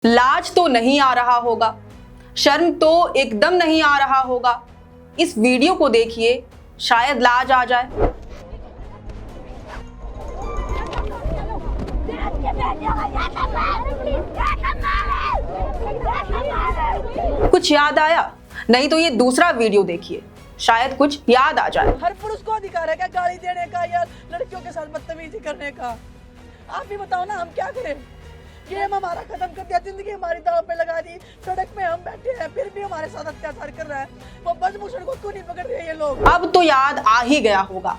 लाज तो नहीं आ रहा होगा, शर्म तो एकदम नहीं आ रहा होगा। इस वीडियो को देखिए, शायद लाज आ जाए। कुछ याद आया? नहीं तो ये दूसरा वीडियो देखिए, शायद कुछ याद आ जाए। हर पुरुष को अधिकार है क्या गाली देने का या लड़कियों के साथ बदतमीजी करने का? आप भी बताओ ना, हम क्या करें? गेम हमारा खत्म कर दिया, जिंदगी हमारी दांव पे लगा दी। सड़क में हम बैठे हैं, फिर भी हमारे साथ अत्याचार कर रहा है। वो ब्रजभूषण को क्यों नहीं पकड़ रहे ये लोग? अब तो याद आ ही गया होगा,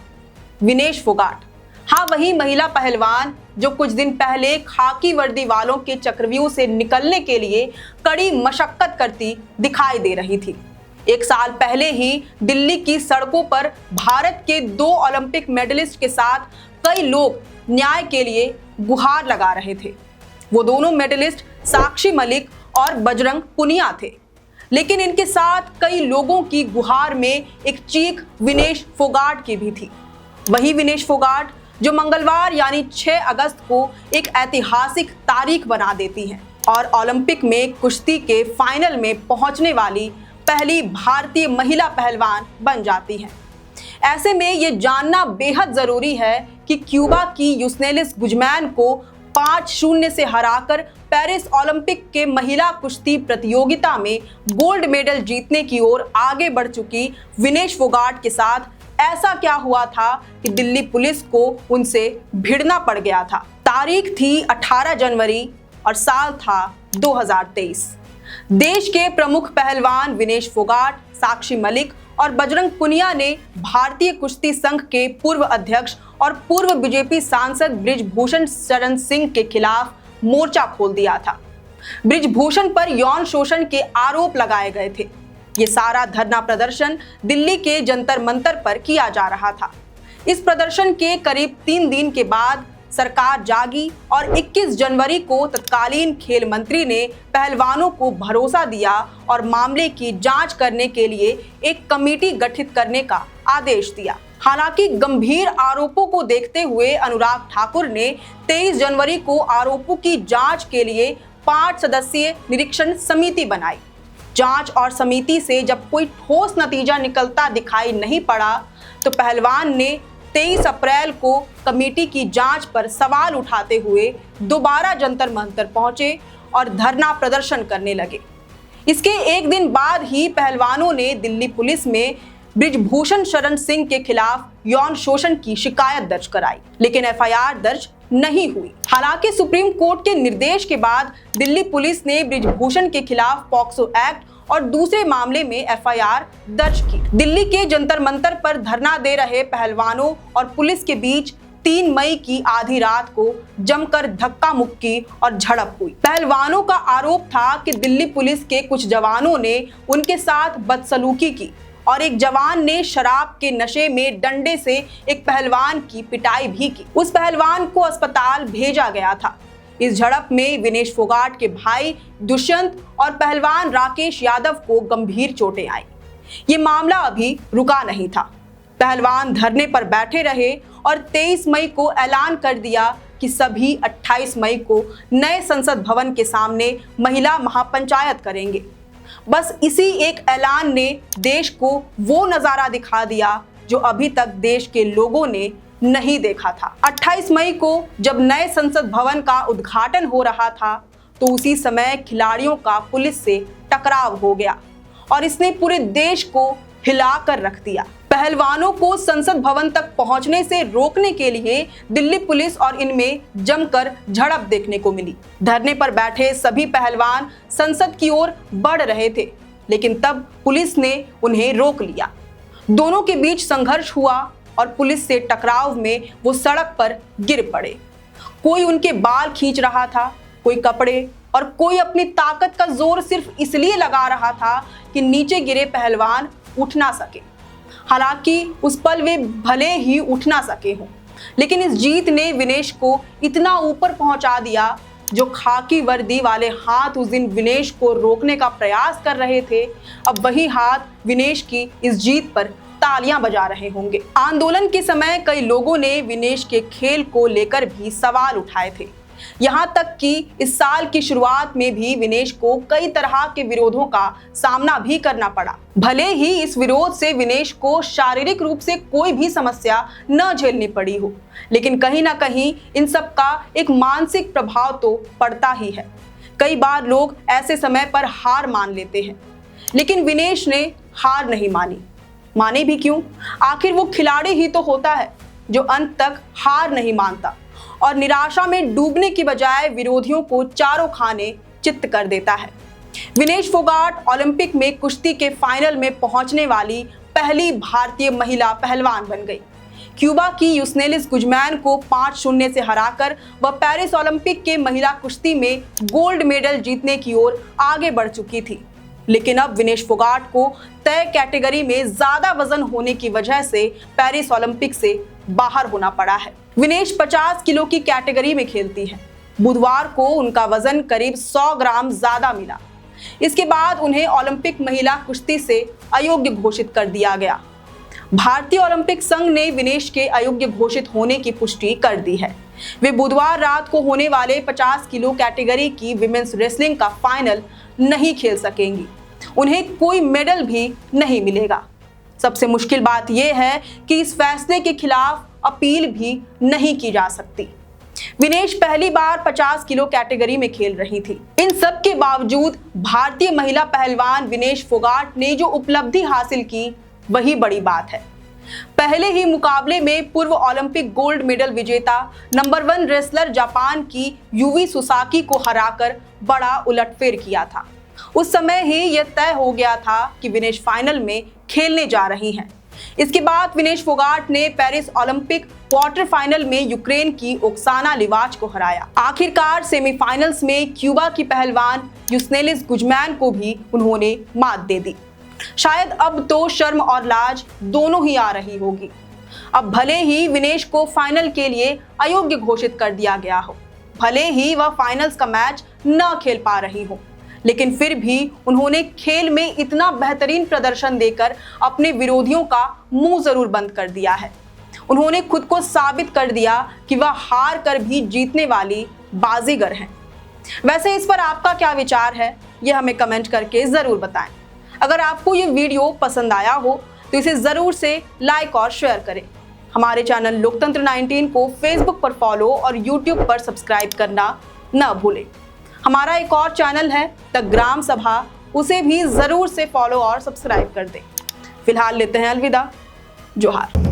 विनेश फोगाट। हाँ, वही महिला पहलवान जो कुछ दिन पहले खाकी वर्दी वालों के चक्रव्यूह से निकलने के लिए कड़ी मशक्कत करती दिखाई दे रही थी। एक साल पहले ही दिल्ली की सड़कों पर भारत के 2 ओलंपिक मेडलिस्ट के साथ कई लोग न्याय के लिए गुहार लगा रहे थे। वो दोनों मेडलिस्ट साक्षी मलिक और बजरंग पुनिया थे, लेकिन इनके साथ कई लोगों की गुहार में एक चीख विनेश फोगाट की भी थी। वही विनेश फोगाट जो मंगलवार यानी 6 अगस्त को एक ऐतिहासिक तारीख बना देती हैं और ओलंपिक में कुश्ती के फाइनल में पहुंचने वाली पहली भारतीय महिला पहलवान बन जाती हैं। ऐसे में ये जानना बेहद जरूरी है कि क्यूबा की यूस्नेलिस गुजमैन को 5-0 से हराकर पेरिस ओलंपिक के महिला कुश्ती प्रतियोगिता में गोल्ड मेडल जीतने की ओर आगे बढ़ चुकी विनेश फोगाट के साथ ऐसा क्या हुआ था कि दिल्ली पुलिस को उनसे भिड़ना पड़ गया था। तारीख थी 18 जनवरी और साल था 2023। देश के प्रमुख पहलवान विनेश फोगाट, साक्षी मलिक और बजरंग पुनिया ने भारतीय कुश्ती संघ के पूर्व अध्यक्ष और पूर्व बीजेपी सांसद बृजभूषण शरण सिंह के खिलाफ मोर्चा खोल दिया था। बृजभूषण पर यौन शोषण के आरोप लगाए गए थे। ये सारा धरना प्रदर्शन दिल्ली के जंतर मंतर पर किया जा रहा था। इस प्रदर्शन के करीब 3 दिन के बाद सरकार जागी और 21 जनवरी को तत्कालीन खेल मंत्री ने पहलवानों को भरोसा दिया और मामले की जांच करने के लिए एक कमेटी गठित करने का आदेश दिया। हालांकि गंभीर आरोपों को देखते हुए अनुराग ठाकुर ने 23 जनवरी को आरोपों की जांच के लिए 5 सदस्यीय निरीक्षण समिति बनाई। जांच और समिति से जब कोई ठोस नतीजा निकलता दिखाई नहीं पड़ा तो पहलवान ने 23 अप्रैल को कमेटी की जांच पर सवाल उठाते हुए दोबारा जंतर मंतर पहुंचे और धरना प्रदर्शन करने लगे। इसके एक दिन बाद ही पहलवानों ने दिल्ली पुलिस में बृजभूषण शरण सिंह के खिलाफ यौन शोषण की शिकायत दर्ज कराई, लेकिन एफआईआर दर्ज नहीं हुई। हालांकि सुप्रीम कोर्ट के निर्देश के बाद दिल्ली पुलिस ने बृजभूषण के खिलाफ पॉक्सो एक्ट और दूसरे मामले में एफआईआर दर्ज की। दिल्ली के जंतर मंतर पर धरना दे रहे पहलवानों और पुलिस के बीच 3 मई की आधी रात को जमकर धक्का मुक्की और झड़प हुई। पहलवानों का आरोप था कि दिल्ली पुलिस के कुछ जवानों ने उनके साथ बदसलूकी की और एक जवान ने शराब के नशे में डंडे से एक पहलवान की पिटाई भी की। उस पहलवान को अस्पताल भेजा गया था। इस झड़प में विनेश फोगाट के भाई दुष्यंत और पहलवान राकेश यादव को गंभीर चोटें आई। ये मामला अभी रुका नहीं था। पहलवान धरने पर बैठे रहे और 23 मई को ऐलान कर दिया कि सभी 28 मई को नए संसद भवन के सामने महिला महापंचायत करेंगे। बस इसी एक ऐलान ने देश को वो नजारा दिखा दिया जो अभी तक देश के लोगों ने नहीं देखा था। 28 मई को जब नए संसद भवन का उद्घाटन हो रहा था तो उसी समय खिलाड़ियों का पुलिस से टकराव हो गया और इसने पूरे देश को हिलाकर रख दिया। पहलवानों को संसद भवन तक पहुंचने से रोकने के लिए दिल्ली पुलिस और इनमें जमकर झड़प देखने को मिली। धरने पर बैठे सभी पहलवान संसद की ओर बढ़ रहे थे, लेकिन तब पुलिस ने उन्हें रोक लिया। दोनों के बीच संघर्ष हुआ और पुलिस से टकराव में वो सड़क पर गिर पड़े। कोई उनके बाल खींच रहा था, कोई कपड़े, और कोई अपनी ताकत का जोर सिर्फ इसलिए लगा रहा था कि नीचे गिरे पहलवान उठ ना सके। हालांकि उस पल वे भले ही उठ ना सके हों, लेकिन इस जीत ने विनेश को इतना ऊपर पहुंचा दिया जो खाकी वर्दी वाले हाथ उस दिन विनेश को रोकने का प्रयास कर रहे थे, अब वही हाथ विनेश की इस जीत पर तालियां बजा रहे होंगे। आंदोलन के समय कई लोगों ने विनेश के खेल को लेकर भी सवाल उठाए थे, यहां तक कि इस साल की शुरुआत में भी विनेश को कई तरह के विरोधों का सामना भी करना पड़ा। भले ही इस विरोध से विनेश को शारीरिक रूप से कोई भी समस्या न झेलनी पड़ी हो, लेकिन कहीं ना कहीं इन सब का एक मानसिक प्रभाव तो पड़ता ही है। कई बार लोग ऐसे समय पर हार मान लेते हैं, लेकिन विनेश ने हार नहीं मानी। माने भी क्यों? आखिर वो खिलाड़ी ही तो होता है जो अंत तक हार नहीं मानता और निराशा में डूबने की बजाय विरोधियों को चारों खाने चित्त कर देता है। विनेश फोगाट ओलंपिक में कुश्ती के फाइनल में पहुंचने वाली पहली भारतीय महिला पहलवान बन गई। क्यूबा की यूस्नेलिस गुजमैन को 5-0 से हराकर वह पेरिस ओलंपिक के महिला कुश्ती में गोल्ड मेडल जीतने की ओर आगे बढ़ चुकी थी। लेकिन अब विनेश फोगाट को तय कैटेगरी में ज्यादा वजन होने की वजह से पेरिस ओलंपिक से बाहर होना पड़ा है। विनेश 50 किलो की कैटेगरी में खेलती है। बुधवार को उनका वजन करीब 100 ग्राम ज्यादा मिला। इसके बाद उन्हें ओलंपिक महिला कुश्ती से अयोग्य घोषित कर दिया गया। भारतीय ओलंपिक संघ ने विनेश के अयोग्य घोषित होने की पुष्टि कर दी है। वे बुधवार रात को होने वाले 50 किलो कैटेगरी की विमेंस रेसलिंग का फाइनल नहीं खेल सकेंगी। उन्हें कोई मेडल भी नहीं मिलेगा। सबसे मुश्किल बात यह है कि इस फैसले के खिलाफ अपील भी नहीं की जा सकती। विनेश पहली बार 50 किलो कैटेगरी में खेल रही थी। इन सब के बावजूद भारतीय महिला पहलवान विनेश फोगाट ने जो उपलब्धि हासिल की वही बड़ी बात है। पहले ही मुकाबले में पूर्व ओलंपिक गोल्ड मेडल विजेता नंबर 1 रेसलर जापान की यूवी सुसाकी को हराकर बड़ा उलटफेर किया था। उस समय ही यह तय हो गया था कि विनेश फाइनल में खेलने जा रही हैं। इसके बाद विनेश फोगाट ने पेरिस ओलंपिक क्वार्टर फाइनल में यूक्रेन की ओक्साना लिवाच को हराया। आखिरकार सेमीफाइनल्स में क्यूबा की पहलवान यूस्नेलिस गुजमैन को भी उन्होंने मात दे दी। शायद अब तो शर्म और लाज दोनों ही आ रही होगी। अब भले ही विनेश को फाइनल के लिए अयोग्य घोषित कर दिया गया हो, भले ही वह फाइनल्स का मैच न खेल पा रही हो, लेकिन फिर भी उन्होंने खेल में इतना बेहतरीन प्रदर्शन देकर अपने विरोधियों का मुंह जरूर बंद कर दिया है। उन्होंने खुद को साबित कर दिया कि वह हार कर भी जीतने वाली बाजीगर हैं। वैसे इस पर आपका क्या विचार है, यह हमें कमेंट करके जरूर बताएं। अगर आपको ये वीडियो पसंद आया हो तो इसे जरूर से लाइक और शेयर करें। हमारे चैनल लोकतंत्र 19 को फेसबुक पर फॉलो और यूट्यूब पर सब्सक्राइब करना न भूलें। हमारा एक और चैनल है द ग्राम सभा, उसे भी जरूर से फॉलो और सब्सक्राइब कर दें। फिलहाल लेते हैं अलविदा। जोहार।